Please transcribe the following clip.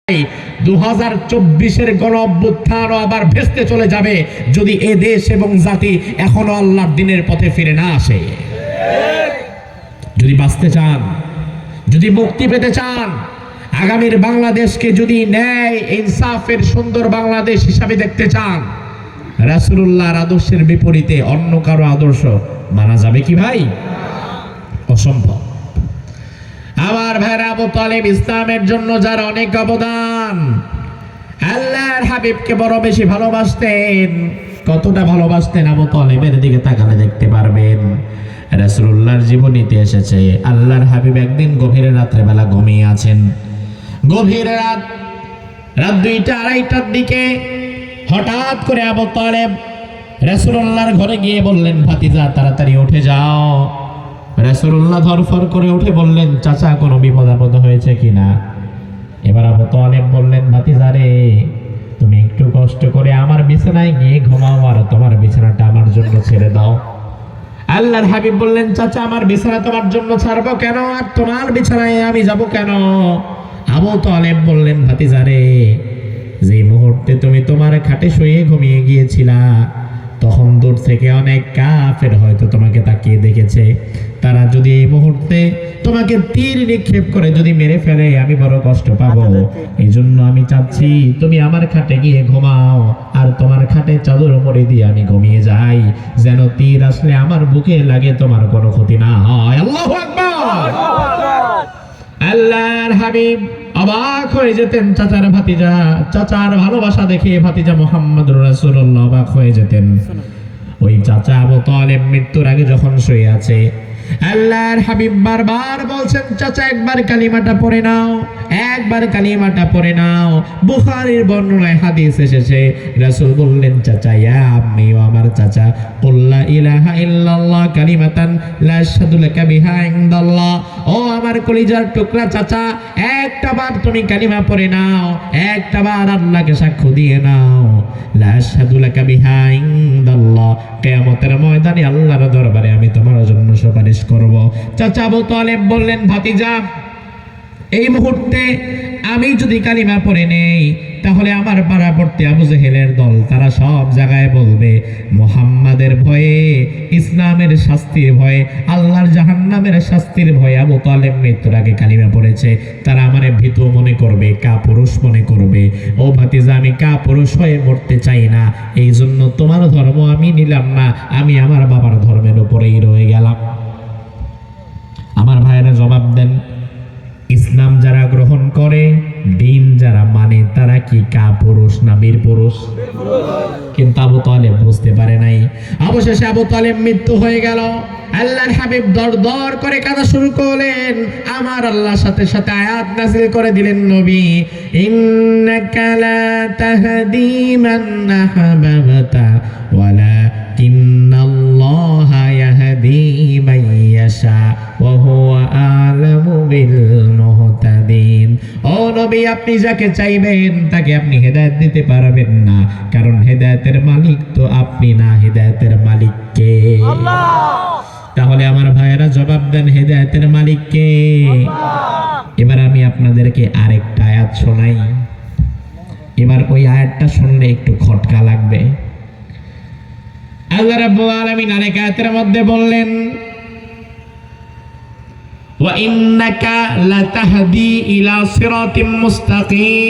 2024-এর গণ অভ্যুত্থান আবার ভেস্তে চলে যাবে যদি এ দেশ এবং জাতি এখনো আল্লাহর দ্বীনের পথে ফিরে না আসে। যদি বাঁচতে চান, যদি মুক্তি পেতে চান, আগামীর বাংলাদেশকে যদি ন্যায় ইনসাফের সুন্দর বাংলাদেশ হিসাবে দেখতে চান, রাসূলুল্লাহর আদর্শের বিপরীতে অন্য কারো আদর্শ মানা যাবে কি ভাই? অসম্ভব। আমার ভাইরা, আবু তালেব ইসলামের জন্য যার অনেক অবদান, আল্লাহর হাবিবকে বড় বেশি ভালোবাসতেন। কতটা ভালোবাসতেন আবু তালেবের দিকে তাকালে দেখতে পারবেন। রাসূলুল্লাহর জীবনীতে এসেছে, আল্লাহর হাবিব একদিন গভীর রাত্রে বেলা ঘুমিয়ে আছেন। গভীর রাত 2টা 2:30টার দিকে হঠাৎ করে আবু তালেব রাসূলুল্লাহর ঘরে গিয়ে বললেন, ভাতিজা তাড়াতাড়ি উঠে যাও। রাসূলুল্লাহ ধরফর করে উঠে বললেন, চাচা কোনো বিপদ আপদ হয়েছে কিনা? এবার আবু তালেব বললেন, ভাতিজা রে, তুমি একটু কষ্ট করে আমার বিছানায় গিয়ে ঘুমাও আর তোমার বিছানাটা আমার জন্য ছেড়ে দাও। আল্লাহর হাবিব বললেন, চাচা আমার বিছানা তোমার জন্য ছাড়বো কেন, আর তোমার বিছানায় আমি যাব কেন? আবু তালেব বললেন, ভাতিজা রে, যে মুহূর্তে তুমি তোমার খাটে শুয়ে ঘুমিয়ে গিয়েছিলা, তখন দূর থেকে অনেক কাফের হয়তো তোমাকে তাকিয়ে দেখেছে। তারা যদি এই মুহূর্তে তোমাকে তীর নিক্ষেপ করে যদি মেরে ফেলে, আমি বড় কষ্ট পাবো। এই জন্য আমি চাচ্ছি তুমি আমার খাটে গিয়ে ঘুমাও আর তোমার খাটে চাদর মুড়ি দিয়ে আমি ঘুমিয়ে যাই, যেন তীর আসলে আমার বুকে লাগে, তোমার কোনো ক্ষতি না হয়। আল্লাহু আকবার। আল্লাহর হাবিব অবাক হয়ে যেতেন চাচার ভাতিজা, চাচার ভালোবাসা দেখে ভাতিজা মুহাম্মদুর রাসূলুল্লাহ অবাক হয়ে যেতেন। ওই চাচা আবু তালেব মৃত্যুর আগে যখন শুয়ে আছে, আল্লাহর হাবিব বারবার বলছেন, চাচা একবার কালিমাটা পড়ে নাও, একবার কালিমাটা পড়ে নাও। বুখারীর বর্ণনায় হাদিস এসেছে, রাসূল বললেন, চাচা ইয়া আম্মি, ও আমার চাচা, কুল লা ইলাহা ইল্লাল্লাহ কালিমাতান লা আশহাদু লাকা বিহা ইনদাল্লাহ। ও আমার কলিজার টুকরা চাচা, একটা বার তুমি কালিমা পড়ে নাও, একটা বার আল্লাহকে সাক্ষ্য দিয়ে নাও, লা আশহাদু লাকা বিহা ইনদাল্লাহ, কিয়ামতের ময়দানে আল্লাহর দরবারে আমি তোমার জন্য সুপারিশ করব। চাচা আবু তালেব বললেন, ভাতিজা এই মুহূর্তে আমি যদি কালিমা পড়ে নেই, তাহলে আমার পাড়াপড়তে আবু জেহেলের দল তারা সব জায়গায় বলবে, মুহাম্মাদের ভয়ে, ইসলামের শাস্তির ভয়ে, আল্লাহর জাহান্নামের শাস্তির ভয়ে আবু তালেব মৃত্যুর আগে কালিমা পড়েছে। তারা আমারে ভীতু মনে করবে, কাপুরুষ মনে করবে। ও ভাতিজা, আমি কাপুরুষ হয়ে মরতে চাই না, এই জন্য তোমার ধর্ম আমি নিলাম না, আমি আমার বাবার ধর্মের উপরেই রয়ে গেলাম। আমার ভাইয়েরা জবাব দেন, ইসলাম যারা গ্রহণ করে, দিন যারা মানে, তারা কি কাপুরুষ না বীর পুরুষ? কিন্তু আবু তালেব বুঝতে পারে নাই। অবশেষে আবু তালেব মৃত্যু হয়ে গেল। আল্লাহর হাবিব দর দর করে কাঁদা শুরু করলেন। আমার আল্লাহর সাথে সাথে আয়াত নাযিল করে দিলেন, নবী, ইন্নাকা লা তাহদি মান আহবাবতা ওয়ালাকিন্নাল্লাহা ইয়াহদি মান ইয়াশা ওয়া হুয়া আ'লামু বিল মুহতাদিন। ও নবী, আপনি যাকে চাইবেন তাকে আপনি হেদায়েত দিতে পারবেন না, কারণ হেদায়েতের মালিক তো আপনি না, হেদায়েতের মালিক কে? আল্লাহ। তাহলে আমার ভাইয়েরা জবাব দেন, হেদায়েতের মালিক কে? এবার আমি আপনাদেরকে আরেকটা আয়াত শোনাই। এবার ওই আয়াতটা শুনলে একটু খটকা লাগবে। আল্লাহ রাব্বুল আলামিন আরেক আয়াতের মধ্যে বললেন, ওয়া ইন্নাকা লাতাহদি ইলা সিরাতিম মুস্তাকিম।